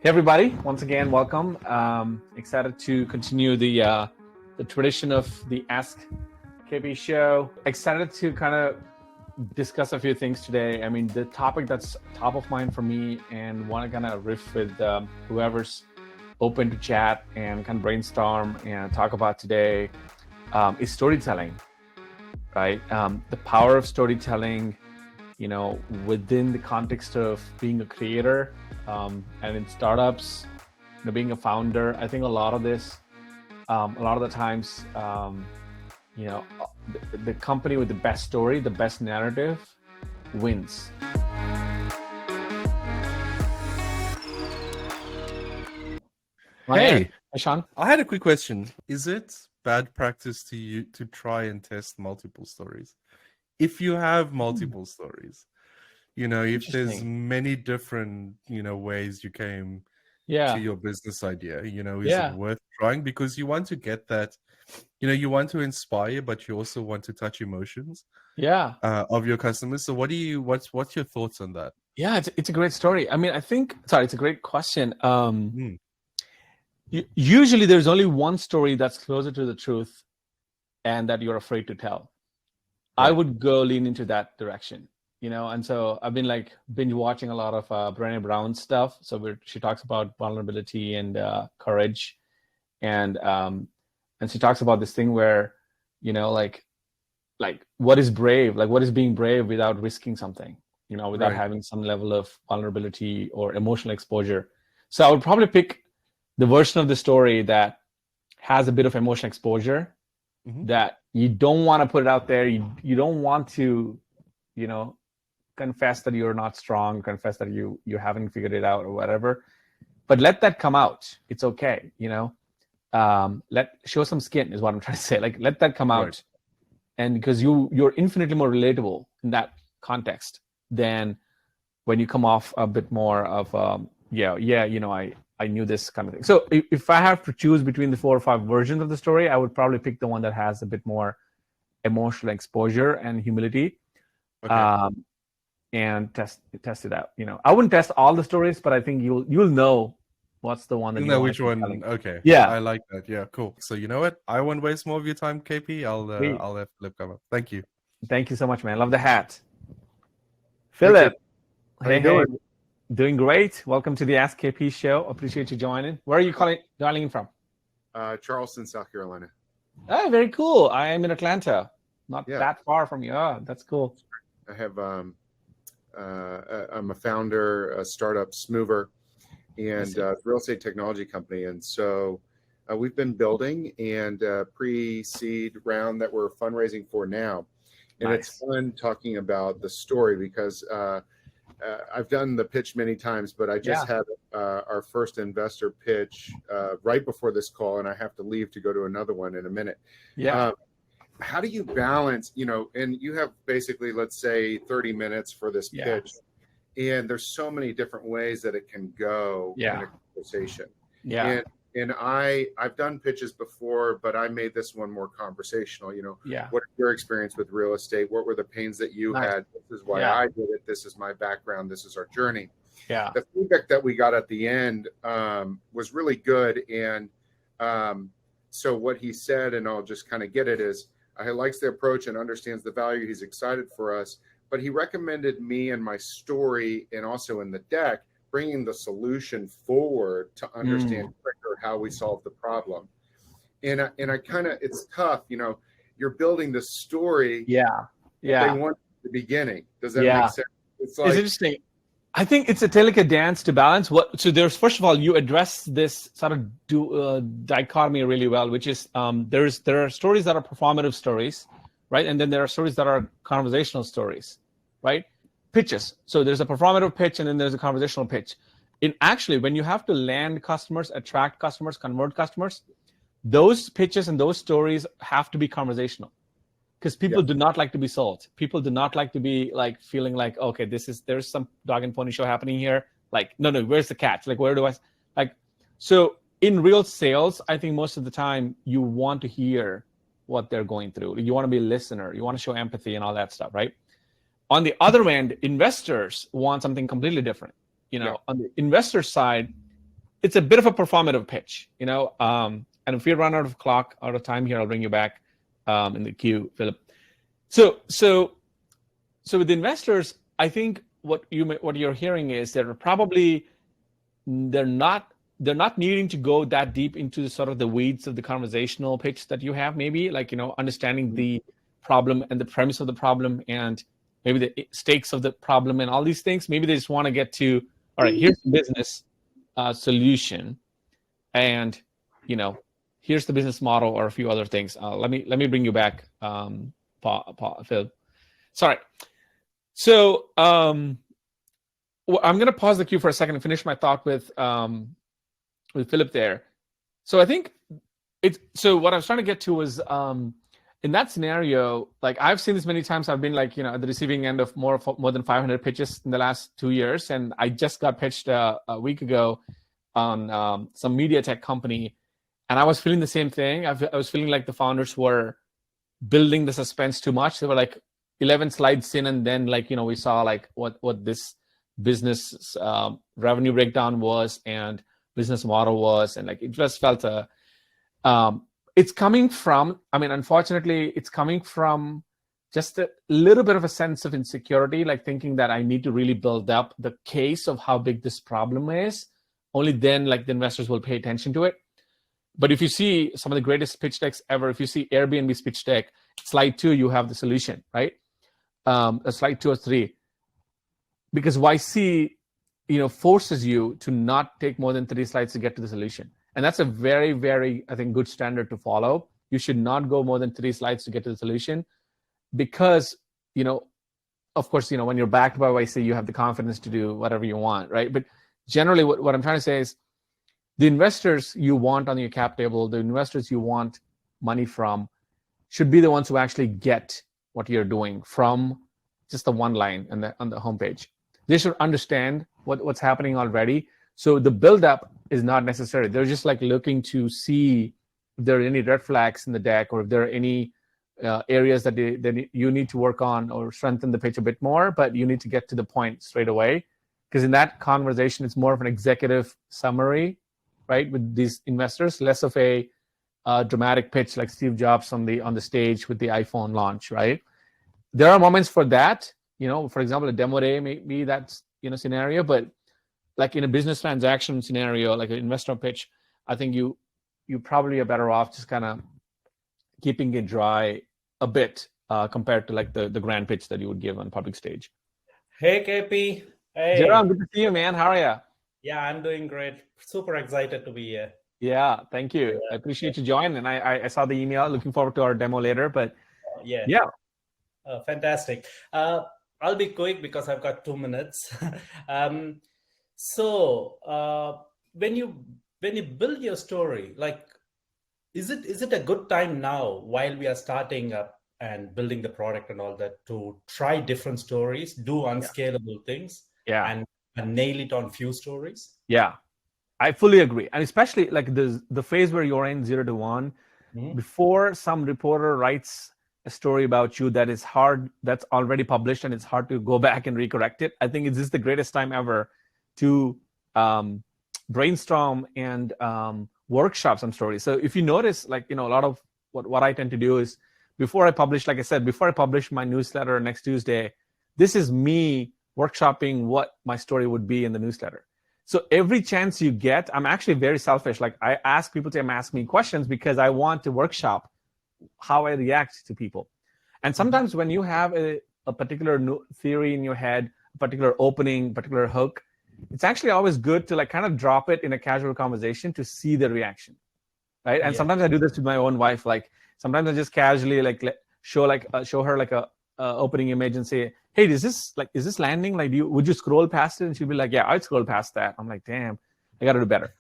Hey everybody! Once again, welcome. Excited to continue the tradition of the Ask KP show. Excited to kind of discuss a few things today. I mean, the topic that's top of mind for me, and want to kind of riff with whoever's open to chat and kind of brainstorm and talk about today is storytelling, right? The power of storytelling, within the context of being a creator. And in startups, being a founder, I think a lot of this, a lot of the times, the company with the best story, the best narrative wins. Hey, Sean. I had a quick question. Is it bad practice to you to try and test multiple stories? If you have multiple stories, if there's many different, ways you came to your business idea, is it worth trying? Because you want to get that, you want to inspire, but you also want to touch emotions of your customers. So what's your thoughts on that? Yeah, it's a great story. I mean, it's a great question. Usually there's only one story that's closer to the truth and that you're afraid to tell. Right. I would go lean into that direction, and so I've been binge watching a lot of Brené Brown stuff. So she talks about vulnerability and courage, and she talks about this thing where, what is brave, what is being brave without risking something, without having some level of vulnerability or emotional exposure. So I would probably pick the version of the story that has a bit of emotional exposure, that you don't want to put it out there. You don't want to, confess that you're not strong, confess that you haven't figured it out or whatever, but let that come out. It's okay. Show some skin is what I'm trying to say. Let that come out. And because you're infinitely more relatable in that context than when you come off a bit more of, I knew this kind of thing. So if I have to choose between the 4 or 5 versions of the story, I would probably pick the one that has a bit more emotional exposure and humility, and test it out. I wouldn't test all the stories, but I think you'll know what's the one that you know which one. Telling. Okay. Yeah, I like that. Yeah, cool. So you know what? I won't waste more of your time, KP. I'll have Philip come up. Thank you. Thank you so much, man. Love the hat. Philip, hey. Doing great. Welcome to the Ask KP show. Appreciate you joining. Where are you dialing in from? Charleston, South Carolina. Oh, very cool. I am in Atlanta. Not that far from you. Oh, that's cool. I have I'm a founder, a startup Smoover, and real estate technology company. And so we've been building and pre-seed round that we're fundraising for now. And It's fun talking about the story because I've done the pitch many times, but I just had our first investor pitch right before this call, and I have to leave to go to another one in a minute. How do you balance, and you have basically, let's say 30 minutes for this pitch, and there's so many different ways that it can go in a conversation. And I've done pitches before, but I made this one more conversational. What is your experience with real estate? What were the pains that you had? This is why I did it. This is my background. This is our journey. The feedback that we got at the end was really good. And so what he said, and I'll just kind of get it, is he likes the approach and understands the value. He's excited for us. But he recommended me and my story, and also in the deck, bringing the solution forward to understand quicker how we solve the problem. And I kind of, it's tough, you're building the story. They want the beginning. Does that make sense? It's interesting. I think it's a delicate dance to balance. So there's, first of all, you address this sort of dichotomy really well, which is there are stories that are performative stories, right? And then there are stories that are conversational stories, right? Pitches. So there's a performative pitch, and then there's a conversational pitch. Actually, when you have to land customers, attract customers, convert customers, those pitches and those stories have to be conversational, because people do not like to be sold. People do not like to be feeling okay, there's some dog and pony show happening here. No, where's the catch? Where do I so in real sales, I think most of the time you want to hear what they're going through. You want to be a listener. You want to show empathy and all that stuff, right? On the other end, investors want something completely different. On the investor side, it's a bit of a performative pitch, you know. And if we run out of time here, I'll bring you back in the queue, Philip. So with investors, I think what you're hearing is they're not needing to go that deep into the sort of the weeds of the conversational pitch that you have, maybe, like, you know, understanding the problem and the premise of the problem and maybe the stakes of the problem and all these things. Maybe they just want to get to, all right, here's the business solution, and, you know, here's the business model or a few other things. Let me bring you back, Phil. Sorry. So I'm going to pause the queue for a second and finish my thought with Philip there. So I think so what I was trying to get to was, in that scenario, like, I've seen this many times. I've been, like, you know, at the receiving end of more than 500 pitches in the last 2 years. And I just got pitched a week ago on some media tech company. And I was feeling the same thing. I was feeling like the founders were building the suspense too much. They were like 11 slides in, and then, like, you know, we saw like what this business revenue breakdown was and business model was, and like it just felt it's coming from, I mean, unfortunately, it's coming from just a little bit of a sense of insecurity, like thinking that I need to really build up the case of how big this problem is. Only then, like, the investors will pay attention to it. But if you see some of the greatest pitch decks ever, if you see Airbnb's pitch deck, slide 2, you have the solution, right? Slide 2 or 3. Because YC, you know, forces you to not take more than 3 slides to get to the solution. And that's a very, very, I think, good standard to follow. You should not go more than 3 slides to get to the solution, because, you know, of course, you know, when you're backed by YC, you have the confidence to do whatever you want, right? But generally, what I'm trying to say is, the investors you want on your cap table, the investors you want money from, should be the ones who actually get what you're doing from just the one line on the homepage. They should understand what's happening already. So the build-up is not necessary. They're just like looking to see if there are any red flags in the deck, or if there are any areas that you need to work on or strengthen the pitch a bit more, but you need to get to the point straight away. Because in that conversation, it's more of an executive summary, right, with these investors, less of a dramatic pitch like Steve Jobs on the stage with the iPhone launch, right? There are moments for that, you know, for example, a demo day may be that, you know, scenario, but like in a business transaction scenario, like an investor pitch, I think you probably are better off just kind of keeping it dry a bit compared to like the grand pitch that you would give on public stage. Hey, KP. Hey. Jerome, good to see you, man. How are you? Yeah, I'm doing great. Super excited to be here. Yeah, thank you. Yeah. I appreciate you joining. And I saw the email. Looking forward to our demo later. But yeah. Fantastic. I'll be quick because I've got 2 minutes. So when you build your story, like, is it a good time now, while we are starting up and building the product and all that, to try different stories, do unscalable things, and nail it on few stories? Yeah, I fully agree. And especially like the phase where you're in 0 to 1, before some reporter writes a story about you that is hard, that's already published, and it's hard to go back and recorrect it. I think it's just the greatest time ever to brainstorm and workshop some stories. So if you notice, like, you know, a lot of what I tend to do is, before I publish my newsletter next Tuesday, this is me workshopping what my story would be in the newsletter. So every chance you get, I'm actually very selfish. Like, I ask people to ask me questions because I want to workshop how I react to people. And sometimes when you have a particular theory in your head, a particular opening, particular hook, it's actually always good to like kind of drop it in a casual conversation to see the reaction, right? And sometimes I do this with my own wife. Like, sometimes I just casually like show her like a opening image and say, hey, is this landing? Like, would you scroll past it? And she'll be like, yeah, I'd scroll past that. I'm like, damn, I got to do better.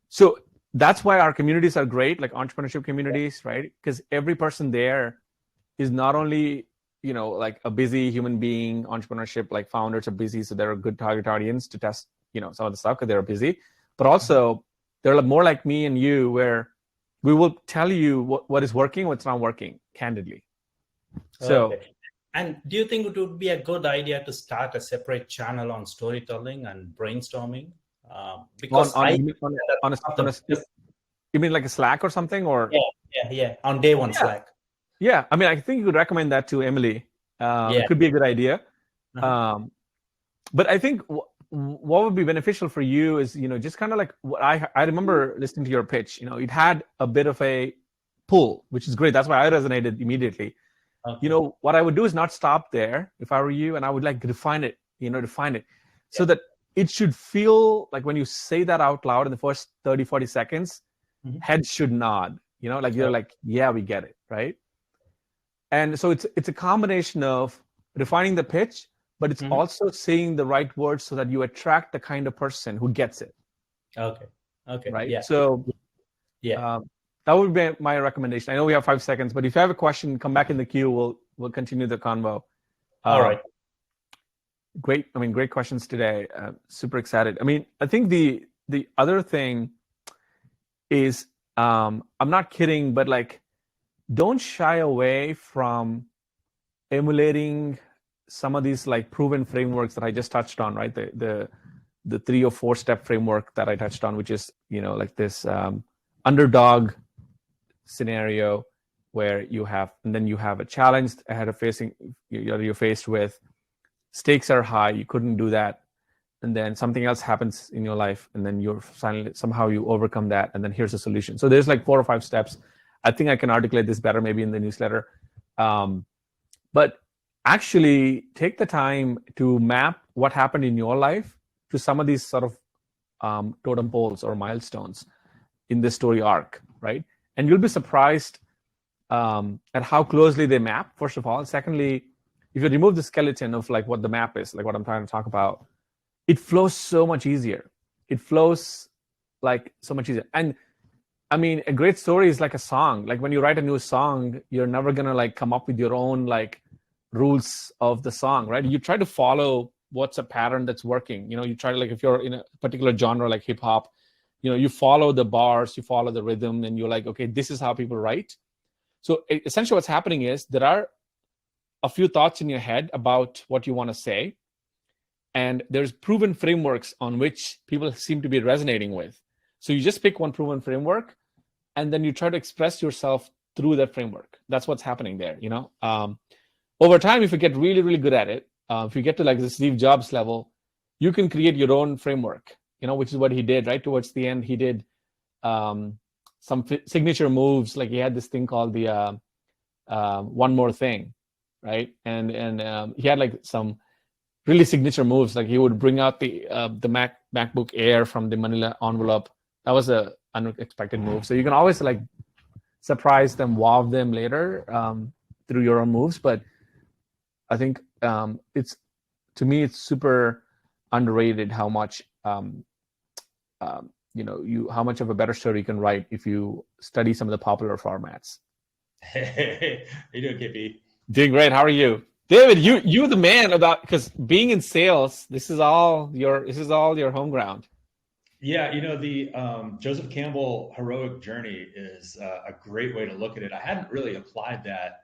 So that's why our communities are great, like entrepreneurship communities, right? Because every person there is not only, you know, like a busy human being. Entrepreneurship, like, founders are busy, so they're a good target audience to test, you know, some of the stuff because they're busy. But also, they're more like me and you, where we will tell you what is working, what's not working, candidly. So. Okay. And do you think it would be a good idea to start a separate channel on storytelling and brainstorming? Because on, I you mean on you mean like a Slack or something, or on day one Yeah. Slack. yeah, I mean, I think you could recommend that to Emily. Yeah. It could be a good idea. Uh-huh. But I think what would be beneficial for you is, just kind of like what I remember listening to your pitch. It had a bit of a pull, which is great. That's why I resonated immediately. Okay. What I would do is not stop there if I were you, and I would like define it, so that it should feel like when you say that out loud in the first 30, 40 seconds, Mhm. head should nod, like you're like, yeah, we get it, right? And so it's a combination of refining the pitch, but it's Mhm. also saying the right words so that you attract the kind of person who gets it, Okay. right? Yeah. So that would be my recommendation. I know we have 5 seconds, but if you have a question, come back in the queue. We'll continue the convo. All right. Great. Great questions today. Super excited. I think the other thing is, I'm not kidding, but like, don't shy away from emulating some of these like proven frameworks that I just touched on, right? The 3 or 4 step framework that I touched on, which is, like this underdog scenario where you have a challenge ahead of you're faced with. Stakes are high, you couldn't do that, and then something else happens in your life, and then somehow you overcome that, and then here's a solution. So there's like 4 or 5 steps. I think I can articulate this better maybe in the newsletter, but actually take the time to map what happened in your life to some of these sort of totem poles or milestones in the story arc, right? And you'll be surprised at how closely they map, first of all. And secondly, if you remove the skeleton of like what the map is, like what I'm trying to talk about, it flows so much easier. It flows like so much easier. And a great story is like a song. Like when you write a new song, you're never gonna like come up with your own like rules of the song, right? You try to follow what's a pattern that's working. You try to, like, if you're in a particular genre like hip hop, you follow the bars, you follow the rhythm, and you're like, okay, this is how people write. So essentially what's happening is there are a few thoughts in your head about what you want to say, and there's proven frameworks on which people seem to be resonating with. So you just pick one proven framework, and then you try to express yourself through that framework. That's what's happening there. Over time, if you get really, really good at it, if you get to like the Steve Jobs level, you can create your own framework, which is what he did, right? Towards the end, he did some signature moves. Like he had this thing called the One More Thing, right? And he had like some really signature moves. Like he would bring out the MacBook Air from the manila envelope. That was a unexpected move. So you can always like surprise them, wow them later through your own moves. But I think it's super underrated how much how much of a better story you can write if you study some of the popular formats. Hey, how you doing, KP? Doing great. How are you, David? You're the man about, because being in sales, this is all your home ground. Yeah, the Joseph Campbell heroic journey is a great way to look at it. I hadn't really applied that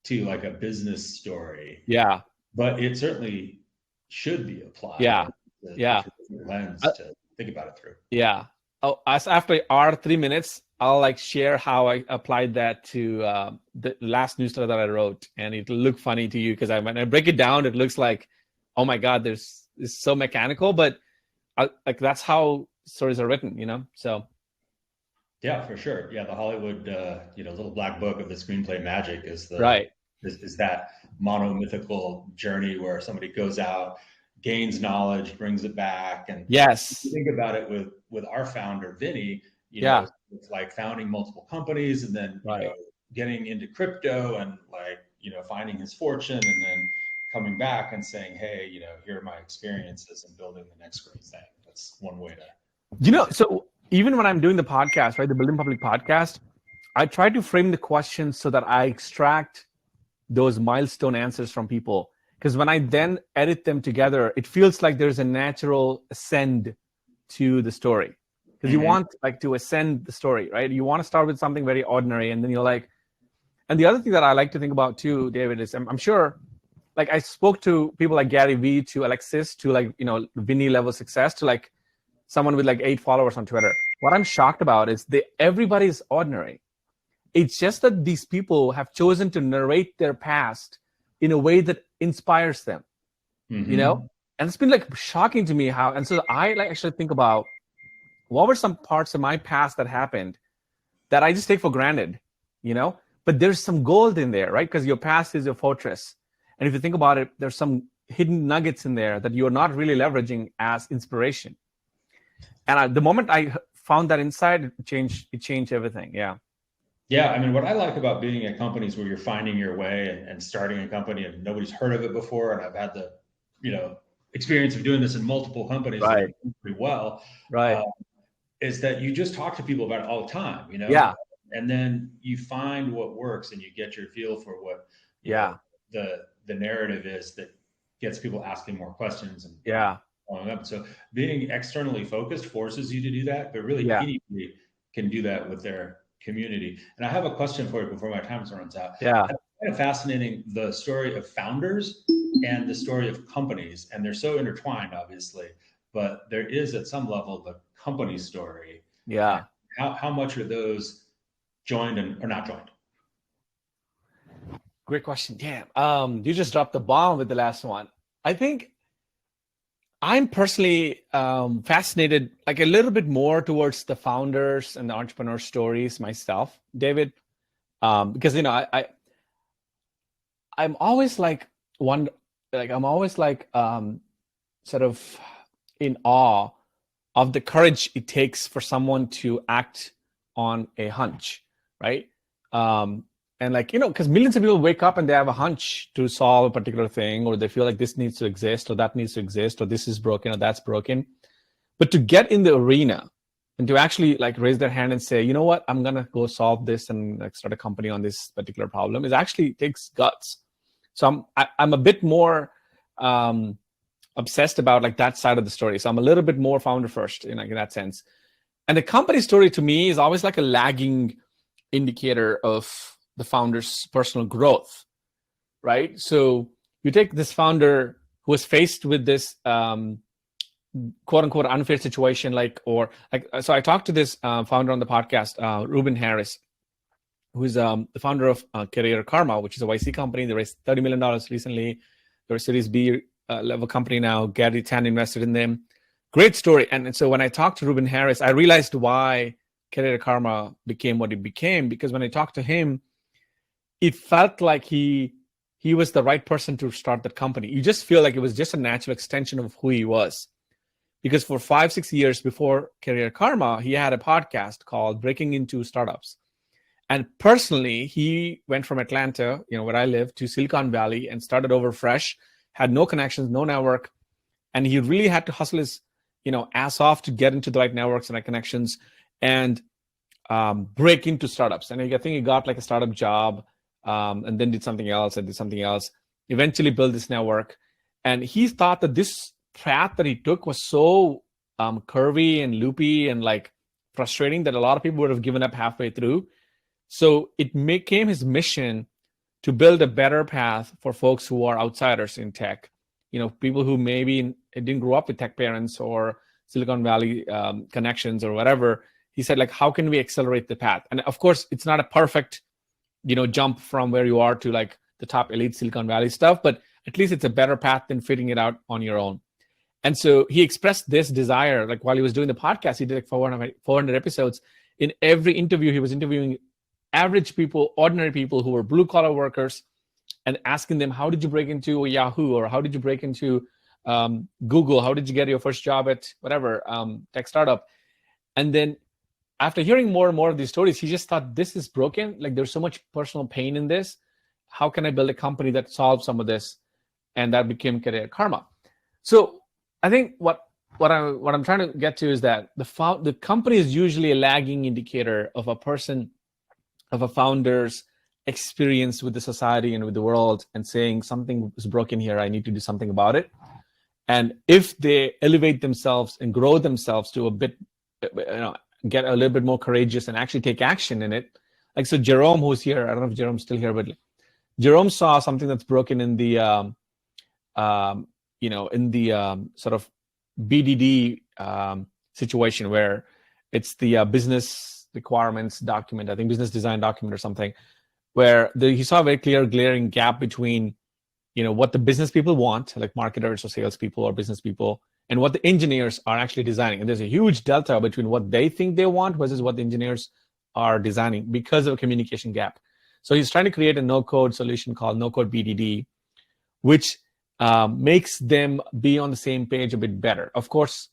to like a business story. Yeah, but it certainly should be applied. Yeah, lens to think about it through. Yeah. Oh, after our 3 minutes, I'll like share how I applied that to the last newsletter that I wrote, and it'll look funny to you because when I break it down, it looks like, oh my God, it's so mechanical, but like that's how stories are written, So. Yeah, for sure. Yeah, the Hollywood, little black book of the screenplay magic is right. Is that monomythical journey where somebody goes out, gains knowledge, brings it back, and yes, you think about it with our founder Vinny. It's like founding multiple companies and then getting into crypto and like finding his fortune and then coming back and saying, hey, here are my experiences and building the next great thing. That's one way to. So even when I'm doing the podcast, right, the Building Public podcast, I try to frame the questions so that I extract those milestone answers from people. Because when I then edit them together, it feels like there's a natural ascend to the story. Because you want like to ascend the story, right? You want to start with something very ordinary, and then you're like, and the other thing that I like to think about too, David, is I'm sure, like I spoke to people like Gary Vee, to Alexis, to like, Vinny level success, to like someone with like 8 followers on Twitter. What I'm shocked about is everybody's ordinary. It's just that these people have chosen to narrate their past in a way that inspires them, you know? And it's been like shocking to me how, and so I like actually think about what were some parts of my past that happened that I just take for granted, you know? But there's some gold in there, right? Because your past is your fortress. And if you think about it, there's some hidden nuggets in there that you're not really leveraging as inspiration. And the moment I found that insight, it changed everything. Yeah. Yeah. I mean, what I like about being at companies where you're finding your way and starting a company and nobody's heard of it before, and I've had the, experience of doing this in multiple companies right. pretty well, right. Is that you just talk to people about it all the time, Yeah. And then you find what works and you get your feel for what the narrative is that gets people asking more questions and following up. So being externally focused forces you to do that, but really anybody can do that with their community. And I have a question for you before my time runs out. Yeah. It's kind of fascinating, the story of founders and the story of companies, and they're so intertwined, obviously, but there is at some level the company story. Yeah. How much are those joined or not joined? Great question. Damn. You just dropped the bomb with the last one. I think I'm personally fascinated like a little bit more towards the founders and the entrepreneur stories myself, David, because I'm always like sort of in awe of the courage it takes for someone to act on a hunch, right? And like, because millions of people wake up and they have a hunch to solve a particular thing, or they feel like this needs to exist, or that needs to exist, or this is broken, or that's broken. But to get in the arena and to actually like raise their hand and say, you know what, I'm going to go solve this and like start a company on this particular problem, it actually takes guts. So I'm a bit more obsessed about like that side of the story. So I'm a little bit more founder first in that sense. And the company story to me is always like a lagging indicator of the founder's personal growth, right? So you take this founder who was faced with this quote unquote unfair situation, so I talked to this founder on the podcast, Ruben Harris, who's the founder of Career Karma, which is a YC company. They raised $30 million recently. They're a Series B level company now. Gary Tan invested in them. Great story. And so when I talked to Ruben Harris, I realized why Career Karma became what it became, because when I talked to him, it felt like he was the right person to start that company. You just feel like it was just a natural extension of who he was. Because for 5-6 years before Career Karma, he had a podcast called Breaking Into Startups. And personally, he went from Atlanta, where I live, to Silicon Valley and started over fresh, had no connections, no network. And he really had to hustle his, ass off to get into the right networks and right connections and break into startups. And I think he got like a startup job and then did something else and did something else, eventually built this network. And he thought that this path that he took was so curvy and loopy and like frustrating that a lot of people would have given up halfway through. So it became his mission to build a better path for folks who are outsiders in tech, people who maybe didn't grow up with tech parents or Silicon Valley connections or whatever. He said, like, how can we accelerate the path? And of course, it's not a perfect, jump from where you are to like the top elite Silicon Valley stuff, but at least it's a better path than figuring it out on your own. And so he expressed this desire, like while he was doing the podcast, he did like 400 episodes. In every interview, he was interviewing average people, ordinary people who were blue collar workers, and asking them, how did you break into Yahoo? Or how did you break into Google? How did you get your first job at whatever tech startup? And then after hearing more and more of these stories, he just thought, this is broken. Like there's so much personal pain in this. How can I build a company that solves some of this? And that became Career Karma. So I think what I'm trying to get to is that the company is usually a lagging indicator of a founder's experience with the society and with the world, and saying something is broken here, I need to do something about it. And if they elevate themselves and grow themselves to a bit, get a little bit more courageous and actually take action in it. Like, so Jerome, who's here, I don't know if Jerome's still here, but Jerome saw something that's broken in the, sort of BDD situation where it's the business requirements document, I think business design document or something, where he saw a very clear glaring gap between, what the business people want, like marketers or salespeople or business people, and what the engineers are actually designing. And there's a huge delta between what they think they want versus what the engineers are designing because of a communication gap. So he's trying to create a no-code solution called No-Code BDD, which makes them be on the same page a bit better. Of course,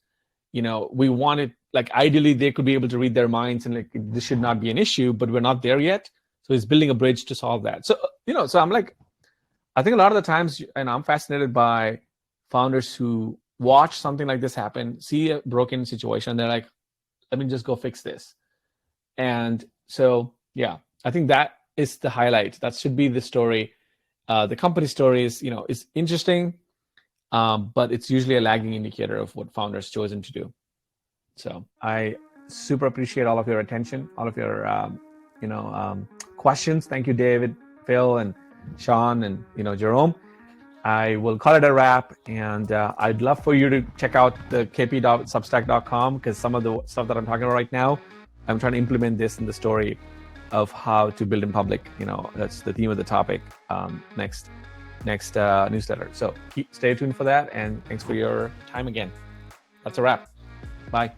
we want it, like ideally they could be able to read their minds and like this should not be an issue, but we're not there yet. So he's building a bridge to solve that. So, so I'm like, I think a lot of the times, and I'm fascinated by founders who watch something like this happen, see a broken situation, they're like, let me just go fix this. And so, yeah, I think that is the highlight. That should be the story. The company story is, is interesting, but it's usually a lagging indicator of what founders chosen to do. So I super appreciate all of your attention, all of your, questions. Thank you, David, Phil, and Sean, and, Jerome. I will call it a wrap, and I'd love for you to check out the kp.substack.com, because some of the stuff that I'm talking about right now, I'm trying to implement this in the story of how to build in public. That's the theme of the topic next newsletter. So stay tuned for that, and thanks for your time again. That's a wrap. Bye.